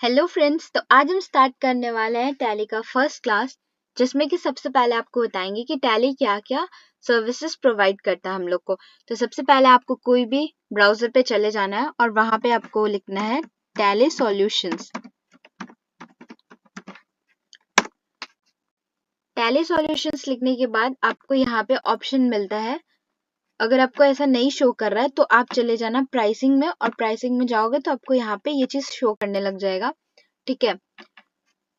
Hello friends, तो आज हम स्टार्ट करने वाले हैं टैली का फर्स्ट क्लास, जिसमें कि सबसे पहले आपको बताएंगे कि टैली क्या क्या सर्विसेज प्रोवाइड करता है हम लोग को। तो सबसे पहले आपको कोई भी ब्राउजर पे चले जाना है और वहां पे आपको लिखना है टैली सॉल्यूशंस। टैली सॉल्यूशंस लिखने के बाद आपको यहाँ पे ऑप्शन मिलता है। अगर आपको ऐसा नहीं शो कर रहा है तो आप चले जाना प्राइसिंग में, और प्राइसिंग में जाओगे तो आपको यहाँ पे ये चीज शो करने लग जाएगा। ठीक है,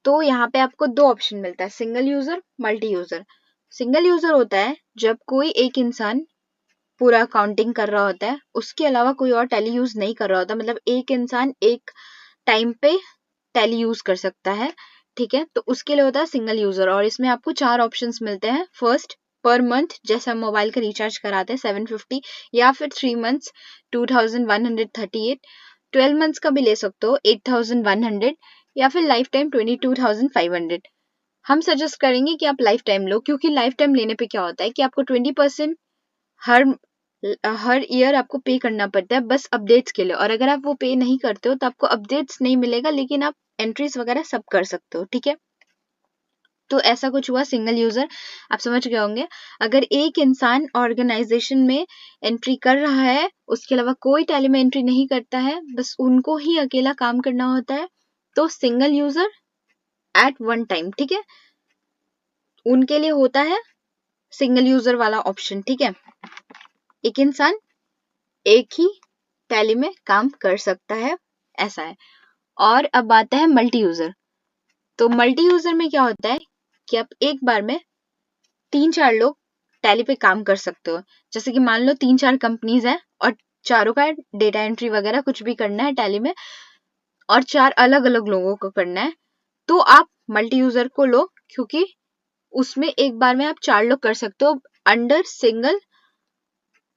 तो यहाँ पे आपको दो ऑप्शन मिलता है, single user, multi user. Single user होता है जब कोई एक इंसान पूरा काउंटिंग कर रहा होता है, उसके अलावा कोई और टैली यूज नहीं कर रहा होता, मतलब एक इंसान एक टाइम पे टैली यूज कर सकता है। ठीक है, तो उसके लिए होता है सिंगल यूजर, और इसमें आपको चार ऑप्शंस मिलते हैं। फर्स्ट, पर मंथ, जैसे हम मोबाइल का रिचार्ज कराते हैं 750, या फिर 3 मंथ्स 2138, 12 मंथ्स का भी ले सकते हो 8100, या फिर लाइफ टाइम 22,500। हम सजेस्ट करेंगे कि आप लाइफ टाइम लो, क्योंकि लाइफ टाइम लेने पे क्या होता है कि आपको 20% हर हर ईयर आपको पे करना पड़ता है बस अपडेट्स के लिए, और अगर आप वो पे नहीं करते हो तो आपको अपडेट्स नहीं मिलेगा, लेकिन आप एंट्रीज वगैरह सब कर सकते हो। ठीक है, तो ऐसा कुछ हुआ सिंगल यूजर, आप समझ गए होंगे। अगर एक इंसान ऑर्गेनाइजेशन में एंट्री कर रहा है, उसके अलावा कोई टैली में एंट्री नहीं करता है, बस उनको ही अकेला काम करना होता है, तो single user eight one time. ठीक है, उनके लिए होता है सिंगल यूजर वाला ऑप्शन। ठीक है, एक इंसान एक ही टैली में काम कर सकता है, ऐसा है। और अब आता है मल्टी यूजर। तो मल्टी यूजर में क्या होता है कि आप एक बार में 3-4 लोग टैली पे काम कर सकते हो। जैसे कि मान लो 3-4 कंपनीज हैं और चारों का डेटा एंट्री वगैरह कुछ भी करना है टैली में, और 4 अलग अलग लोगों को करना है, तो आप मल्टी यूजर को लो, क्योंकि उसमें एक बार में आप 4 लोग कर सकते हो अंडर सिंगल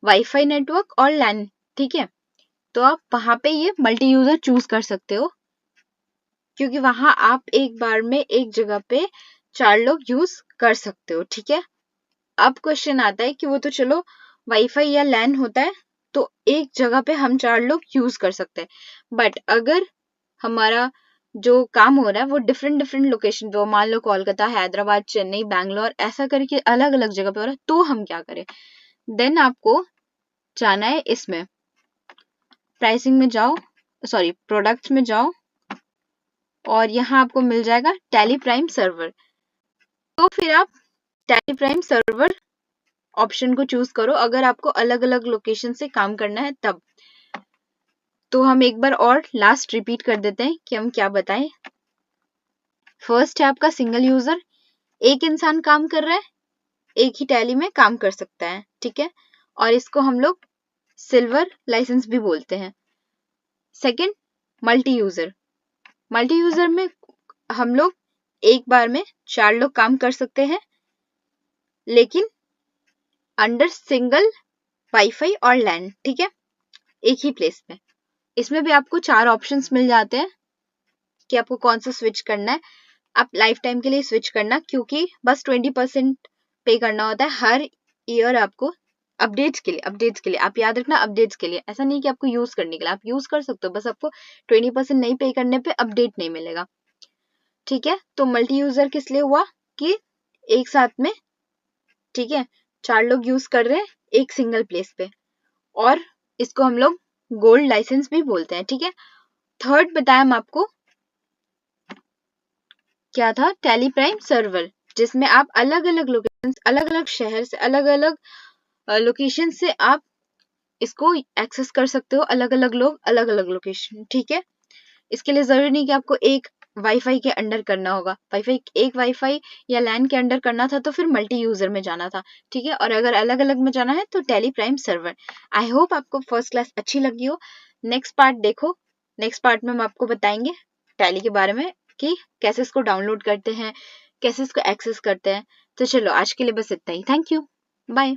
वाईफाई नेटवर्क और लैन। ठीक है, तो आप वहां पे ये मल्टी यूजर चूज कर सकते हो, क्योंकि वहां आप एक बार में एक जगह पे 4 लोग यूज कर सकते हो। ठीक है, अब क्वेश्चन आता है कि वो तो चलो वाईफाई या लैन होता है, तो एक जगह पे हम 4 लोग यूज कर सकते हैं, बट अगर हमारा जो काम हो रहा है वो डिफरेंट डिफरेंट लोकेशन पे हो, मान लो कोलकाता, हैदराबाद, चेन्नई, बैंगलोर, ऐसा करके अलग अलग जगह पे हो रहा है, तो हम क्या करें। देन आपको जाना है इसमें प्राइसिंग में जाओ, सॉरी प्रोडक्ट्स में जाओ, और यहाँ आपको मिल जाएगा टैली प्राइम सर्वर। तो फिर आप टैली प्राइम सर्वर ऑप्शन को चूज करो, अगर आपको अलग अलग लोकेशन से काम करना है तब। तो हम एक बार और लास्ट रिपीट कर देते हैं कि हम क्या बताएं। फर्स्ट है आपका सिंगल यूजर, एक इंसान काम कर रहा है, एक ही टैली में काम कर सकता है। ठीक है, और इसको हम लोग सिल्वर लाइसेंस भी बोलते हैं। Second, multi user. Multi user में हम लोग एक बार में 4 लोग काम कर सकते हैं, लेकिन अंडर सिंगल वाईफाई और लैन। ठीक है, एक ही प्लेस पे। इसमें भी आपको 4 ऑप्शंस मिल जाते हैं कि आपको कौन सा स्विच करना है। आप लाइफ टाइम के लिए स्विच करना, क्योंकि बस 20% पे करना होता है हर ईयर आपको अपडेट्स के लिए। अपडेट्स के लिए आप याद रखना, अपडेट्स के लिए, ऐसा नहीं कि आपको यूज करने के लिए, आप यूज कर सकते हो, बस आपको 20% नहीं पे करने पे अपडेट नहीं मिलेगा। ठीक है, तो मल्टी यूजर किस लिए हुआ कि एक साथ में, ठीक है, 4 लोग यूज कर रहे हैं एक सिंगल प्लेस पे, और इसको हम लोग गोल्ड लाइसेंस भी बोलते हैं। ठीक है, थर्ड बताया हम आपको क्या था, टैली प्राइम सर्वर, जिसमें आप अलग अलग लोकेशन, अलग अलग शहर से, अलग अलग लोकेशन से आप इसको एक्सेस कर सकते हो, अलग अलग लोग, अलग अलग लोकेशन। ठीक है, इसके लिए जरूरी नहीं कि आपको एक वाईफाई के अंडर करना होगा। एक वाईफाई या लैन के अंडर करना था तो फिर मल्टी यूजर में जाना था। ठीक है, और अगर अलग अलग में जाना है तो tally prime server. I hope आपको फर्स्ट क्लास अच्छी लगी हो। नेक्स्ट पार्ट देखो, नेक्स्ट पार्ट में हम आपको बताएंगे टैली के बारे में कि कैसे इसको डाउनलोड करते हैं, कैसे इसको एक्सेस करते हैं। तो चलो आज के लिए बस इतना ही। Thank you, bye.